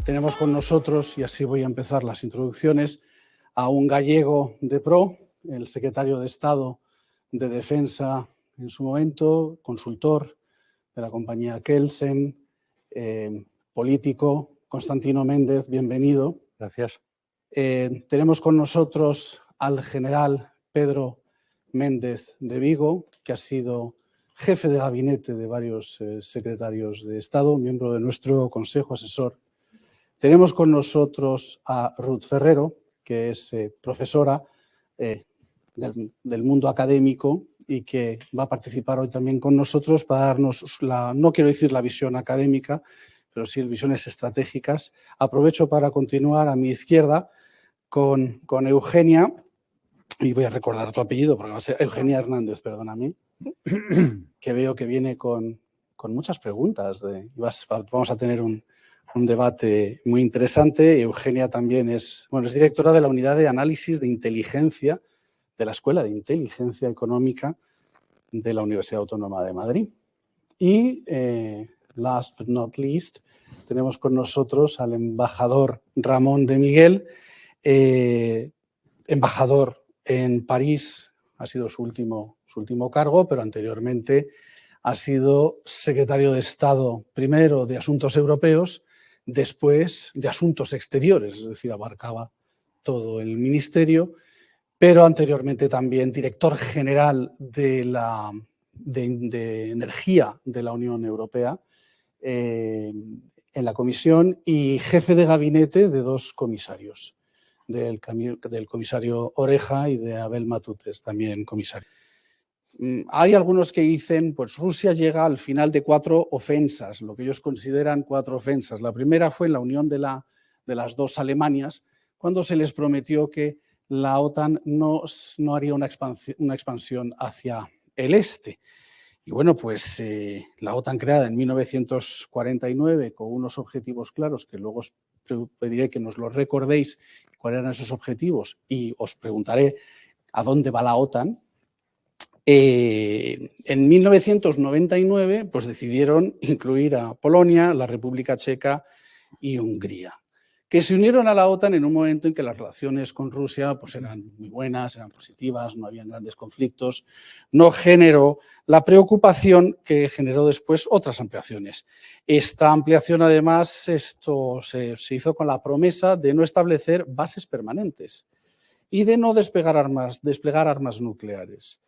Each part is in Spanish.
Tenemos con nosotros, y así voy a empezar las introducciones, a un gallego de pro, el secretario de Estado de Defensa en su momento, consultor de la compañía Kelsen, político, Constantino Méndez, bienvenido. Gracias. Tenemos con nosotros al general Pedro Méndez de Vigo, que ha sido jefe de gabinete de varios secretarios de Estado, miembro de nuestro Consejo Asesor. Tenemos con nosotros a Ruth Ferrero, que es profesora del mundo académico y que va a participar hoy también con nosotros para darnos no quiero decir la visión académica, pero sí visiones estratégicas. Aprovecho para continuar a mi izquierda con Eugenia, y voy a recordar tu apellido porque va a ser Eugenia Hernández, perdóname, que veo que viene con muchas preguntas. Vamos a tener un debate muy interesante. Eugenia también es directora de la Unidad de Análisis de Inteligencia de la Escuela de Inteligencia Económica de la Universidad Autónoma de Madrid. Y, last but not least, tenemos con nosotros al embajador Ramón de Miguel, embajador en París, ha sido su último cargo, pero anteriormente ha sido secretario de Estado, primero de Asuntos Europeos, después de Asuntos Exteriores, es decir, abarcaba todo el ministerio, pero anteriormente también director general de Energía de la Unión Europea en la Comisión y jefe de gabinete de dos comisarios, del comisario Oreja y de Abel Matutes, también comisario. Hay algunos que dicen, pues Rusia llega al final de 4 ofensas, lo que ellos consideran 4 ofensas. La primera fue en la unión de las dos Alemanias, cuando se les prometió que la OTAN no haría una expansión hacia el este. Y bueno, pues la OTAN creada en 1949 con unos objetivos claros que luego os pediré que nos los recordéis cuáles eran esos objetivos y os preguntaré a dónde va la OTAN. En 1999 pues decidieron incluir a Polonia, la República Checa y Hungría, que se unieron a la OTAN en un momento en que las relaciones con Rusia pues eran muy buenas, eran positivas, no habían grandes conflictos, no generó la preocupación que generó después otras ampliaciones. Esta ampliación, además, se hizo con la promesa de no establecer bases permanentes y de no desplegar armas nucleares.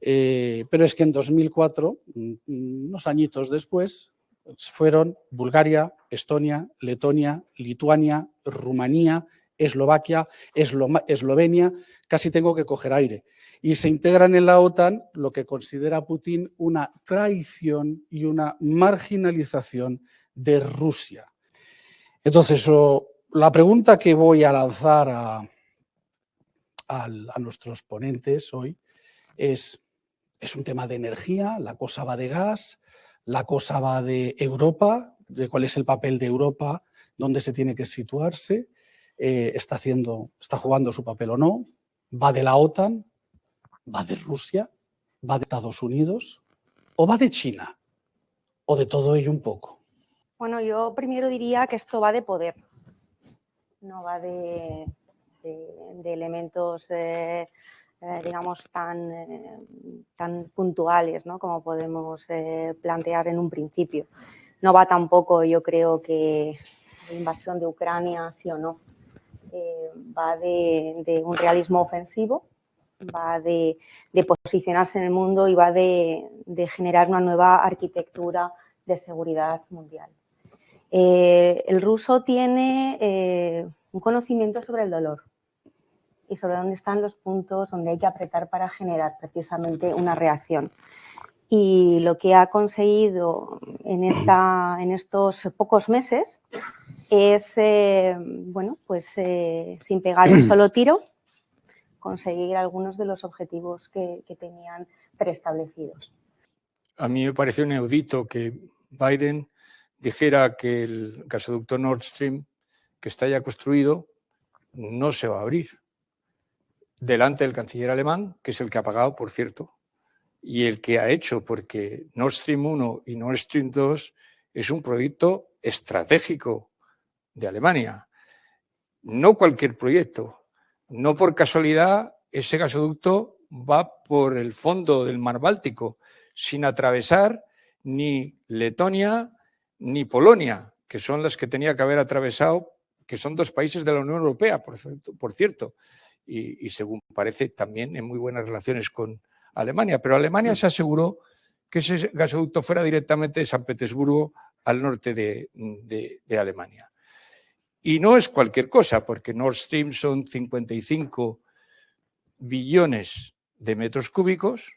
Pero es que en 2004, unos añitos después, fueron Bulgaria, Estonia, Letonia, Lituania, Rumanía, Eslovaquia, Eslovenia, casi tengo que coger aire, y se integran en la OTAN, lo que considera Putin una traición y una marginalización de Rusia. Entonces, la pregunta que voy a lanzar a nuestros ponentes hoy es un tema de energía, la cosa va de gas, la cosa va de Europa, de cuál es el papel de Europa, dónde se tiene que situarse, está jugando su papel o no, va de la OTAN, va de Rusia, va de Estados Unidos o va de China, o de todo ello un poco. Bueno, yo primero diría que esto va de poder, no va de elementos digamos, tan puntuales, ¿no? Como podemos plantear en un principio. No va tampoco, yo creo, que la invasión de Ucrania, sí o no. Va de un realismo ofensivo, va de posicionarse en el mundo y va de generar una nueva arquitectura de seguridad mundial. El ruso tiene un conocimiento sobre el dolor y sobre dónde están los puntos donde hay que apretar para generar precisamente una reacción. Y lo que ha conseguido en estos pocos meses es, bueno, pues sin pegar un solo tiro, conseguir algunos de los objetivos que tenían preestablecidos. A mí me pareció inaudito que Biden dijera que el gasoducto Nord Stream, que está ya construido, no se va a abrir. Delante del canciller alemán, que es el que ha pagado, por cierto, y el que ha hecho, porque Nord Stream 1 y Nord Stream 2 es un proyecto estratégico de Alemania. No cualquier proyecto. No por casualidad ese gasoducto va por el fondo del mar Báltico, sin atravesar ni Letonia ni Polonia, que son las que tenía que haber atravesado, que son dos países de la Unión Europea, por cierto, y según parece también en muy buenas relaciones con Alemania. Pero Alemania se aseguró que ese gasoducto fuera directamente de San Petersburgo al norte de Alemania. Y no es cualquier cosa, porque Nord Stream son 55 billones de metros cúbicos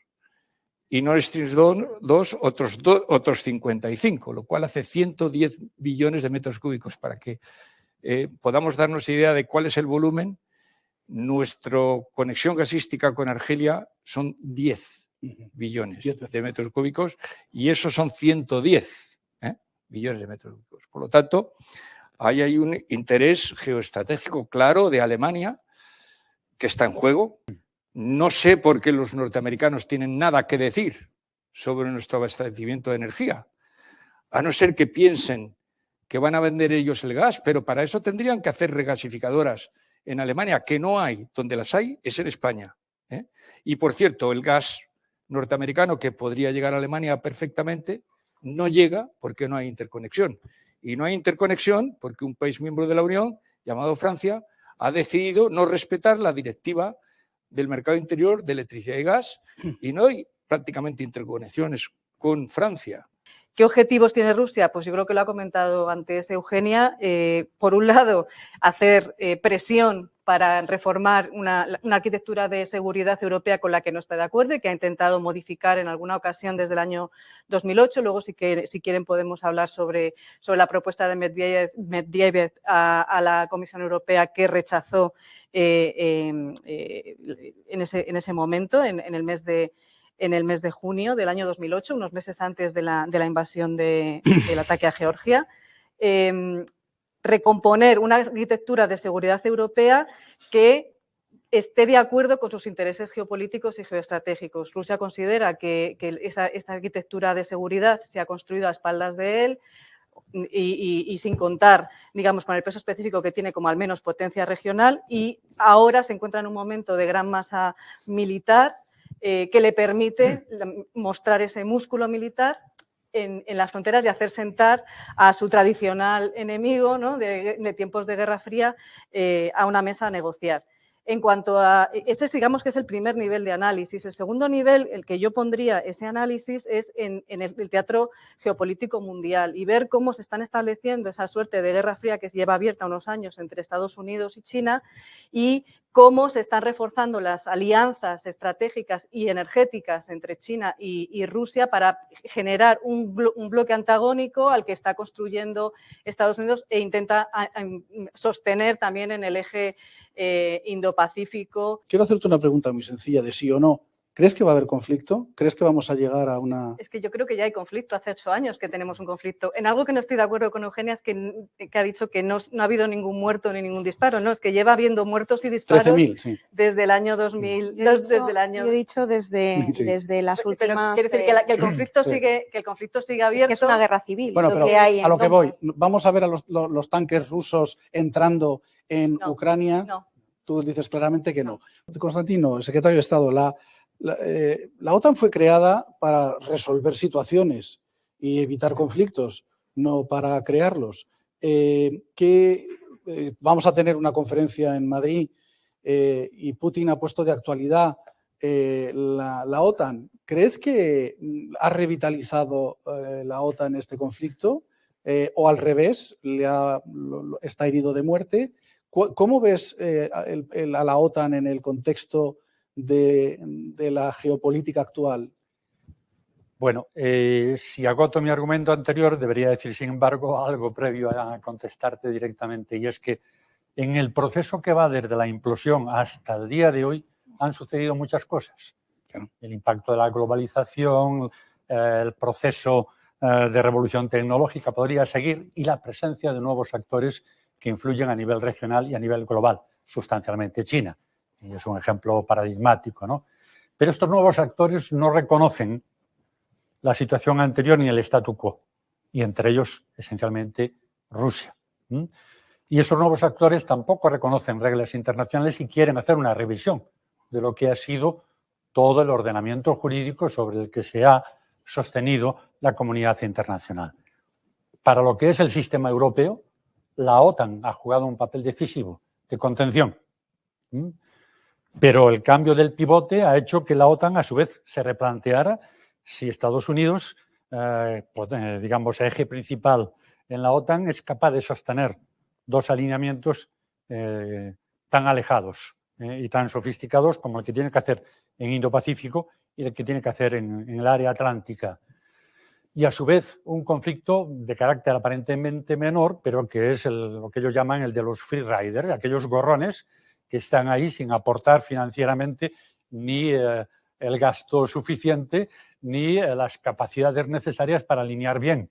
y Nord Stream 2 otros 55, lo cual hace 110 billones de metros cúbicos. Para que podamos darnos idea de cuál es el volumen, nuestra conexión gasística con Argelia son 10 billones de metros cúbicos y esos son 110 billones de metros cúbicos. Por lo tanto, ahí hay un interés geoestratégico claro de Alemania que está en juego. No sé por qué los norteamericanos tienen nada que decir sobre nuestro abastecimiento de energía, a no ser que piensen que van a vender ellos el gas, pero para eso tendrían que hacer regasificadoras en Alemania, que no hay. Donde las hay es en España. Y, por cierto, el gas norteamericano, que podría llegar a Alemania perfectamente, no llega porque no hay interconexión. Y no hay interconexión porque un país miembro de la Unión, llamado Francia, ha decidido no respetar la directiva del mercado interior de electricidad y gas, y no hay prácticamente interconexiones con Francia. ¿Qué objetivos tiene Rusia? Pues yo creo que lo ha comentado antes Eugenia. Por un lado, hacer presión para reformar una arquitectura de seguridad europea con la que no está de acuerdo y que ha intentado modificar en alguna ocasión desde el año 2008. Luego, si quieren, podemos hablar sobre la propuesta de Medvedev a la Comisión Europea, que rechazó en ese momento, en el mes de junio del año 2008, unos meses antes de la invasión del ataque a Georgia. Recomponer una arquitectura de seguridad europea que esté de acuerdo con sus intereses geopolíticos y geoestratégicos. Rusia considera que esta arquitectura de seguridad se ha construido a espaldas de él y sin contar, digamos, con el peso específico que tiene como al menos potencia regional, y ahora se encuentra en un momento de gran masa militar que le permite mostrar ese músculo militar en las fronteras y hacer sentar a su tradicional enemigo, ¿no?, de tiempos de Guerra Fría a una mesa a negociar. En cuanto a ese, digamos que es el primer nivel de análisis. El segundo nivel, el que yo pondría ese análisis, es en el teatro geopolítico mundial y ver cómo se están estableciendo esa suerte de Guerra Fría que se lleva abierta unos años entre Estados Unidos y China, y cómo se están reforzando las alianzas estratégicas y energéticas entre China y Rusia para generar un bloque antagónico al que está construyendo Estados Unidos e intenta sostener también en el eje Indo-Pacífico. Quiero hacerte una pregunta muy sencilla de sí o no. ¿Crees que va a haber conflicto? ¿Crees que vamos a llegar a una...? Es que yo creo que ya hay conflicto. Hace 8 años que tenemos un conflicto. En algo que no estoy de acuerdo con Eugenia es que ha dicho que no ha habido ningún muerto ni ningún disparo. No, es que lleva habiendo muertos y disparos 13.000, sí, desde el año 2000. Yo he dicho desde las últimas... Quiere decir que el conflicto sigue abierto. Es que es una guerra civil. Bueno, pero que hay a lo que voy, entonces. vamos a ver a los tanques rusos entrando en Ucrania. No. Tú dices claramente que no. Constantino, el secretario de Estado, la OTAN fue creada para resolver situaciones y evitar conflictos, no para crearlos. Vamos a tener una conferencia en Madrid y Putin ha puesto de actualidad la OTAN. ¿Crees que ha revitalizado la OTAN este conflicto o al revés, está herido de muerte? ¿Cómo ves a la OTAN en el contexto de la geopolítica actual? Bueno, si agoto mi argumento anterior, debería decir, sin embargo, algo previo a contestarte directamente, y es que en el proceso que va desde la implosión hasta el día de hoy han sucedido muchas cosas. Claro. El impacto de la globalización, el proceso de revolución tecnológica podría seguir, y la presencia de nuevos actores que influyen a nivel regional y a nivel global, sustancialmente China. Y es un ejemplo paradigmático, ¿no? Pero estos nuevos actores no reconocen la situación anterior ni el statu quo, y entre ellos, esencialmente, Rusia. Y esos nuevos actores tampoco reconocen reglas internacionales y quieren hacer una revisión de lo que ha sido todo el ordenamiento jurídico sobre el que se ha sostenido la comunidad internacional. Para lo que es el sistema europeo, la OTAN ha jugado un papel decisivo de contención. Pero el cambio del pivote ha hecho que la OTAN, a su vez, se replanteara si Estados Unidos, digamos, eje principal en la OTAN, es capaz de sostener dos alineamientos tan alejados y tan sofisticados como el que tiene que hacer en Indo-Pacífico y el que tiene que hacer en el área atlántica. Y a su vez un conflicto de carácter aparentemente menor, pero que es lo que ellos llaman el de los free riders, aquellos gorrones que están ahí sin aportar financieramente ni el gasto suficiente ni las capacidades necesarias para alinear bien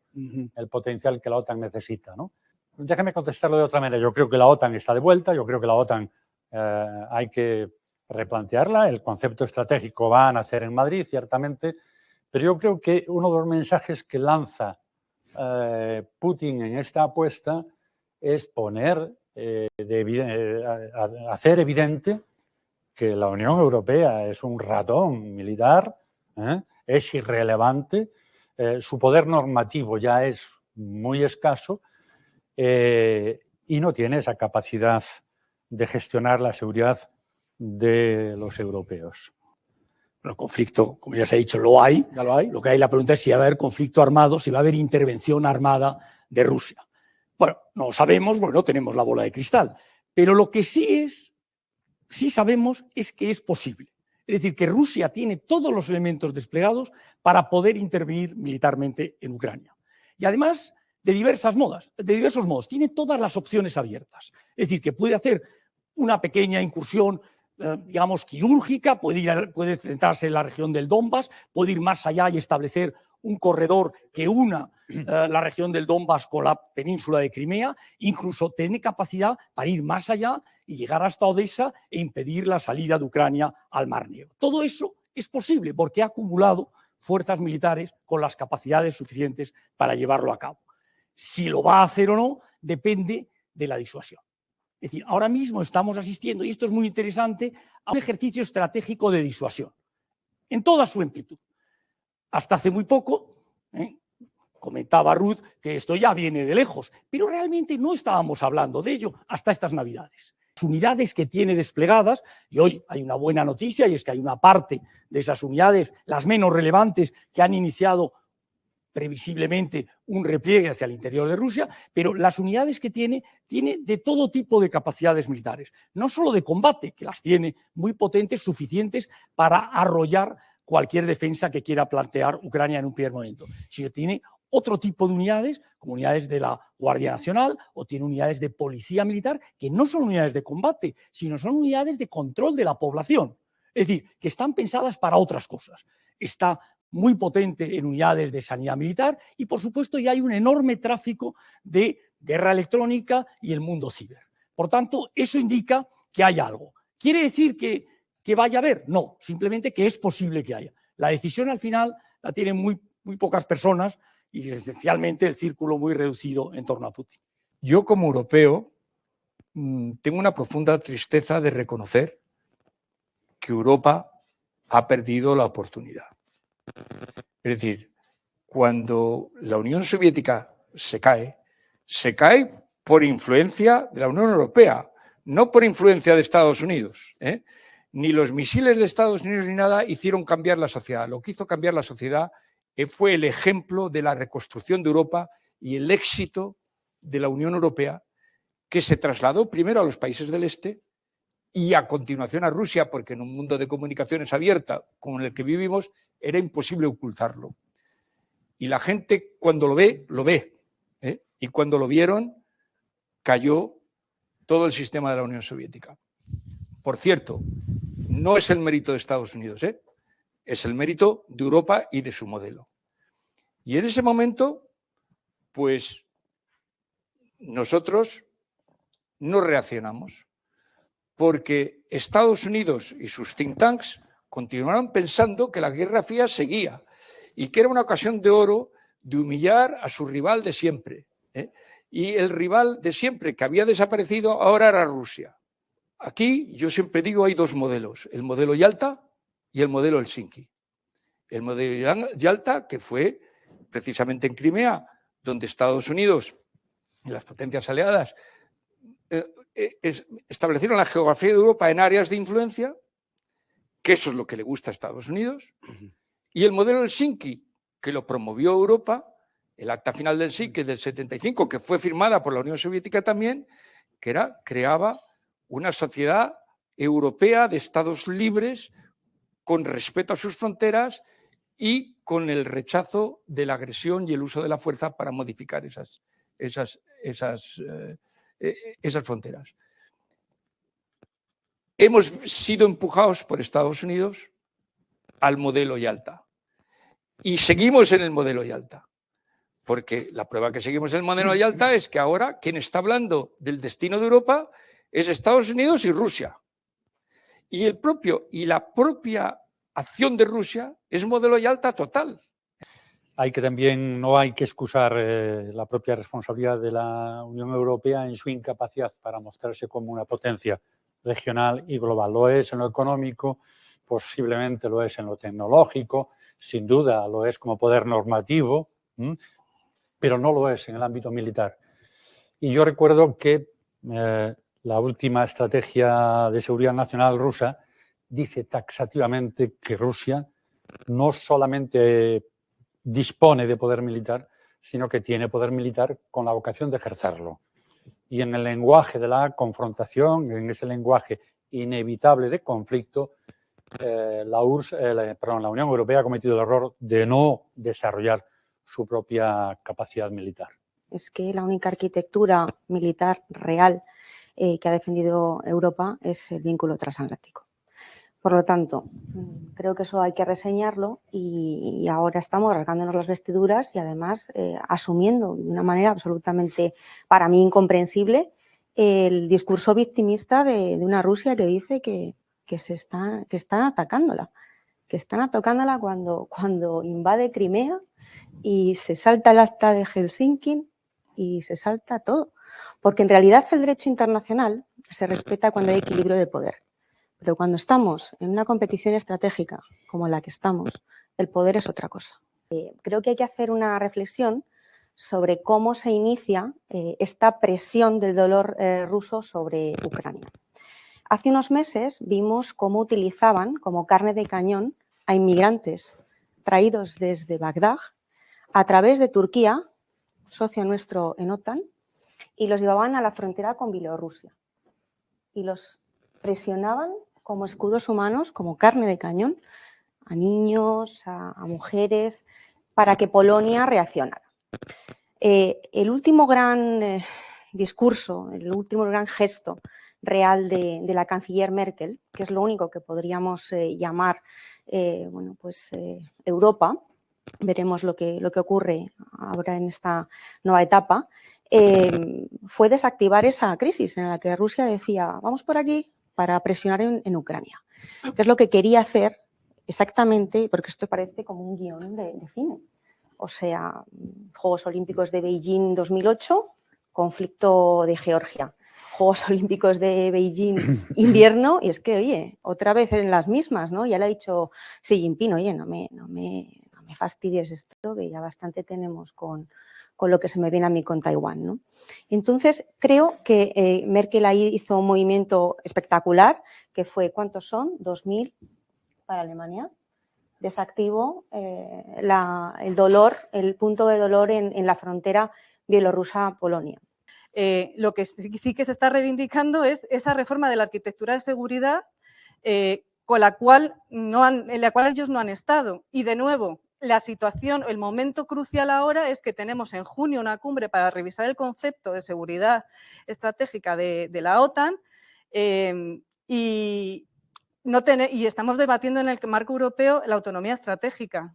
el potencial que la OTAN necesita, ¿no? Déjame contestarlo de otra manera. Yo creo que la OTAN está de vuelta, yo creo que la OTAN hay que replantearla, el concepto estratégico va a nacer en Madrid, ciertamente, pero yo creo que uno de los mensajes que lanza Putin en esta apuesta es hacer evidente que la Unión Europea es un ratón militar, es irrelevante, su poder normativo ya es muy escaso y no tiene esa capacidad de gestionar la seguridad de los europeos. Bueno, el conflicto, como ya se ha dicho, lo hay. Ya lo hay. Lo que hay, la pregunta es si va a haber conflicto armado, si va a haber intervención armada de Rusia. Bueno, no lo sabemos, porque no tenemos la bola de cristal. Pero lo que sí sabemos es que es posible. Es decir, que Rusia tiene todos los elementos desplegados para poder intervenir militarmente en Ucrania. Y además, de diversos modos. Tiene todas las opciones abiertas. Es decir, que puede hacer una pequeña incursión, digamos, quirúrgica, puede centrarse en la región del Donbass, puede ir más allá y establecer un corredor que una la región del Donbass con la península de Crimea, incluso tiene capacidad para ir más allá y llegar hasta Odessa e impedir la salida de Ucrania al Mar Negro. Todo eso es posible porque ha acumulado fuerzas militares con las capacidades suficientes para llevarlo a cabo. Si lo va a hacer o no depende de la disuasión. Es decir, ahora mismo estamos asistiendo, y esto es muy interesante, a un ejercicio estratégico de disuasión, en toda su amplitud. Hasta hace muy poco, comentaba Ruth que esto ya viene de lejos, pero realmente no estábamos hablando de ello hasta estas Navidades. Las unidades que tiene desplegadas, y hoy hay una buena noticia, y es que hay una parte de esas unidades, las menos relevantes, que han iniciado previsiblemente un repliegue hacia el interior de Rusia, pero las unidades que tiene de todo tipo de capacidades militares, no solo de combate, que las tiene muy potentes, suficientes para arrollar cualquier defensa que quiera plantear Ucrania en un primer momento, sino tiene otro tipo de unidades, como unidades de la Guardia Nacional, o tiene unidades de policía militar, que no son unidades de combate, sino son unidades de control de la población. Es decir, que están pensadas para otras cosas. Está muy potente en unidades de sanidad militar y, por supuesto, ya hay un enorme tráfico de guerra electrónica y el mundo ciber. Por tanto, eso indica que hay algo. ¿Quiere decir que vaya a haber? No, simplemente que es posible que haya. La decisión al final la tienen muy pocas personas y esencialmente el círculo muy reducido en torno a Putin. Yo, como europeo, tengo una profunda tristeza de reconocer que Europa ha perdido la oportunidad. Es decir, cuando la Unión Soviética se cae por influencia de la Unión Europea, no por influencia de Estados Unidos. Ni los misiles de Estados Unidos ni nada hicieron cambiar la sociedad. Lo que hizo cambiar la sociedad fue el ejemplo de la reconstrucción de Europa y el éxito de la Unión Europea, que se trasladó primero a los países del este y a continuación a Rusia, porque en un mundo de comunicaciones abierta como el que vivimos era imposible ocultarlo. Y la gente cuando lo ve, lo ve. Y cuando lo vieron, cayó todo el sistema de la Unión Soviética. Por cierto, no es el mérito de Estados Unidos, es el mérito de Europa y de su modelo. Y en ese momento, pues, nosotros no reaccionamos, porque Estados Unidos y sus think tanks continuaron pensando que la Guerra Fría seguía y que era una ocasión de oro de humillar a su rival de siempre. Y el rival de siempre, que había desaparecido, ahora era Rusia. Aquí yo siempre digo hay dos modelos, el modelo Yalta y el modelo Helsinki. El modelo Yalta, que fue precisamente en Crimea, donde Estados Unidos y las potencias aliadas establecieron la geografía de Europa en áreas de influencia, que eso es lo que le gusta a Estados Unidos, y el modelo Helsinki, que lo promovió Europa, el acta final del Helsinki del 75, que fue firmada por la Unión Soviética también, que creaba una sociedad europea de estados libres con respeto a sus fronteras y con el rechazo de la agresión y el uso de la fuerza para modificar esas fronteras. Hemos sido empujados por Estados Unidos al modelo Yalta y seguimos en el modelo Yalta, porque la prueba que seguimos en el modelo Yalta es que ahora quien está hablando del destino de Europa es Estados Unidos y Rusia. Y la propia acción de Rusia es modelo Yalta total. No hay que excusar la propia responsabilidad de la Unión Europea en su incapacidad para mostrarse como una potencia regional y global. Lo es en lo económico, posiblemente lo es en lo tecnológico, sin duda lo es como poder normativo, pero no lo es en el ámbito militar. Y yo recuerdo que la última estrategia de seguridad nacional rusa dice taxativamente que Rusia no solamente dispone de poder militar, sino que tiene poder militar con la vocación de ejercerlo. Y en el lenguaje de la confrontación, en ese lenguaje inevitable de conflicto, la Unión Europea ha cometido el error de no desarrollar su propia capacidad militar. Es que la única arquitectura militar real que ha defendido Europa es el vínculo transatlántico. Por lo tanto, creo que eso hay que reseñarlo y ahora estamos rasgándonos las vestiduras y además asumiendo de una manera absolutamente, para mí, incomprensible el discurso victimista de una Rusia que dice que están atacándola. Que están atacándola cuando invade Crimea y se salta el acta de Helsinki y se salta todo. Porque en realidad el derecho internacional se respeta cuando hay equilibrio de poder. Pero cuando estamos en una competición estratégica como la que estamos, el poder es otra cosa. Creo que hay que hacer una reflexión sobre cómo se inicia esta presión del dolor ruso sobre Ucrania. Hace unos meses vimos cómo utilizaban como carne de cañón a inmigrantes traídos desde Bagdad a través de Turquía, socio nuestro en OTAN, y los llevaban a la frontera con Bielorrusia. Y los presionaban como escudos humanos, como carne de cañón, a niños, a mujeres, para que Polonia reaccionara. El último gran discurso, el último gran gesto real de la canciller Merkel, que es lo único que podríamos llamar Europa, veremos lo que ocurre ahora en esta nueva etapa, fue desactivar esa crisis en la que Rusia decía vamos por aquí para presionar en Ucrania, que es lo que quería hacer exactamente, porque esto parece como un guión de cine. O sea, Juegos Olímpicos de Beijing 2008, conflicto de Georgia. Juegos Olímpicos de Beijing invierno, y es que, oye, otra vez en las mismas, ¿no? Ya le ha dicho Xi Jinping, oye, no me fastidies esto, que ya bastante tenemos con lo que se me viene a mí con Taiwán, ¿no? Entonces, creo que Merkel ahí hizo un movimiento espectacular, que fue, ¿cuántos son? 2.000 para Alemania. Desactivo el dolor, el punto de dolor en la frontera bielorrusa-Polonia. Lo que sí que se está reivindicando es esa reforma de la arquitectura de seguridad en la cual ellos no han estado. Y de nuevo, la situación, el momento crucial ahora es que tenemos en junio una cumbre para revisar el concepto de seguridad estratégica de la OTAN y estamos debatiendo en el marco europeo la autonomía estratégica.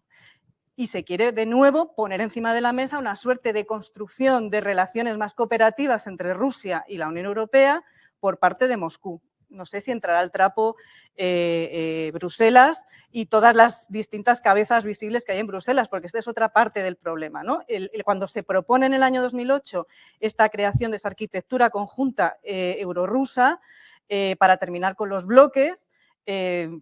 Y se quiere de nuevo poner encima de la mesa una suerte de construcción de relaciones más cooperativas entre Rusia y la Unión Europea por parte de Moscú. no sé si entrará al trapo Bruselas y todas las distintas cabezas visibles que hay en Bruselas, porque esta es otra parte del problema, ¿no? Cuando se propone en el año 2008 esta creación de esa arquitectura conjunta eurorrusa para terminar con los bloques,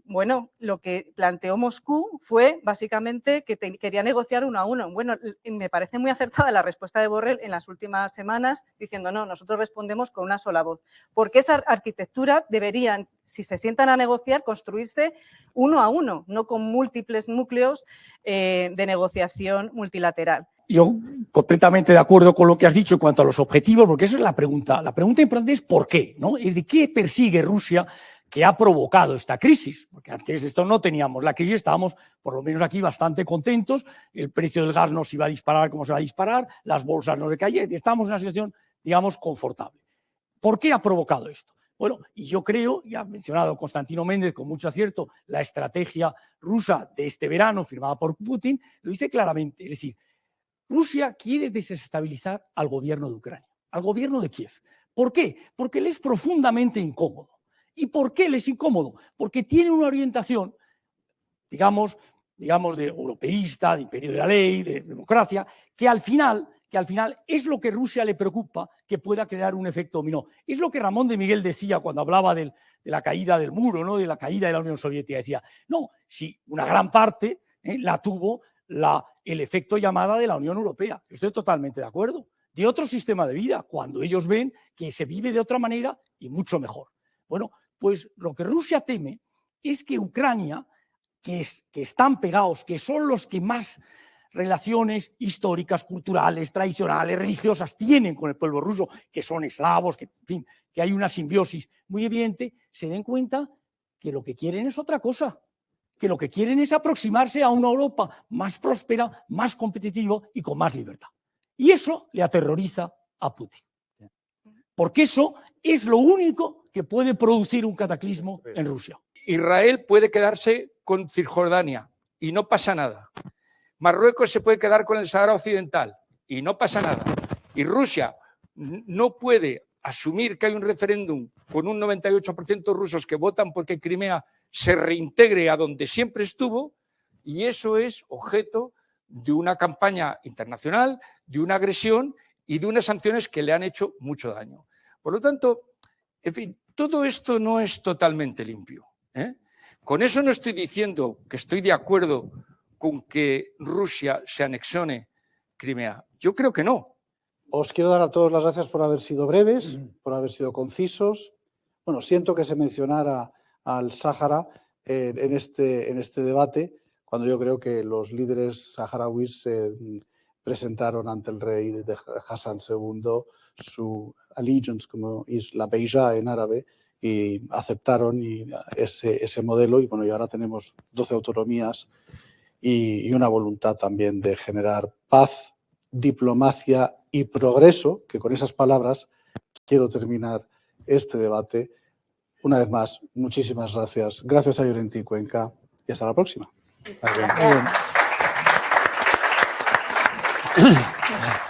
bueno, lo que planteó Moscú fue básicamente que quería negociar uno a uno. Bueno, me parece muy acertada la respuesta de Borrell en las últimas semanas diciendo no, nosotros respondemos con una sola voz. Porque esa arquitectura deberían, si se sientan a negociar, construirse uno a uno, no con múltiples núcleos de negociación multilateral. Yo completamente de acuerdo con lo que has dicho en cuanto a los objetivos, porque esa es la pregunta. La pregunta importante es ¿por qué? ¿No? Es de qué persigue Rusia que ha provocado esta crisis, porque antes de esto no teníamos la crisis, estábamos por lo menos aquí bastante contentos, el precio del gas no se iba a disparar como se va a disparar, las bolsas no se caían, estamos en una situación, digamos, confortable. ¿Por qué ha provocado esto? Bueno, y yo creo, ya ha mencionado Constantino Méndez con mucho acierto, la estrategia rusa de este verano firmada por Putin, lo dice claramente, es decir, Rusia quiere desestabilizar al gobierno de Ucrania, al gobierno de Kiev. ¿Por qué? Porque le es profundamente incómodo. ¿Y por qué le es incómodo? Porque tiene una orientación, digamos de europeísta, de imperio de la ley, de democracia, que al final es lo que Rusia le preocupa que pueda crear un efecto dominó. Es lo que Ramón de Miguel decía cuando hablaba de la caída del muro, ¿no? De la caída de la Unión Soviética. Decía, no, si una gran parte la tuvo el efecto llamada de la Unión Europea. Estoy totalmente de acuerdo. De otro sistema de vida, cuando ellos ven que se vive de otra manera y mucho mejor. Bueno, pues lo que Rusia teme es que Ucrania, que están pegados, que son los que más relaciones históricas, culturales, tradicionales, religiosas tienen con el pueblo ruso, que son eslavos, que, en fin, que hay una simbiosis muy evidente, se den cuenta que lo que quieren es otra cosa, que lo que quieren es aproximarse a una Europa más próspera, más competitiva y con más libertad. Y eso le aterroriza a Putin. Porque eso es lo único que puede producir un cataclismo en Rusia. Israel puede quedarse con Cisjordania y no pasa nada. Marruecos se puede quedar con el Sahara Occidental y no pasa nada. Y Rusia no puede asumir que hay un referéndum con un 98% rusos que votan porque Crimea se reintegre a donde siempre estuvo, y eso es objeto de una campaña internacional, de una agresión y de unas sanciones que le han hecho mucho daño. Por lo tanto, en fin, todo esto no es totalmente limpio, ¿eh? Con eso no estoy diciendo que estoy de acuerdo con que Rusia se anexione Crimea. Yo creo que no. Os quiero dar a todos las gracias por haber sido breves, por haber sido concisos. Bueno, siento que se mencionara al Sáhara en este debate, cuando yo creo que los líderes saharauis presentaron ante el rey de Hassan II su allegiance, como es la beja en árabe, y aceptaron ese modelo. Y bueno, y ahora tenemos 12 autonomías y una voluntad también de generar paz, diplomacia y progreso, que con esas palabras quiero terminar este debate. Una vez más, muchísimas gracias. Gracias a Llorente y Cuenca y hasta la próxima. Gracias.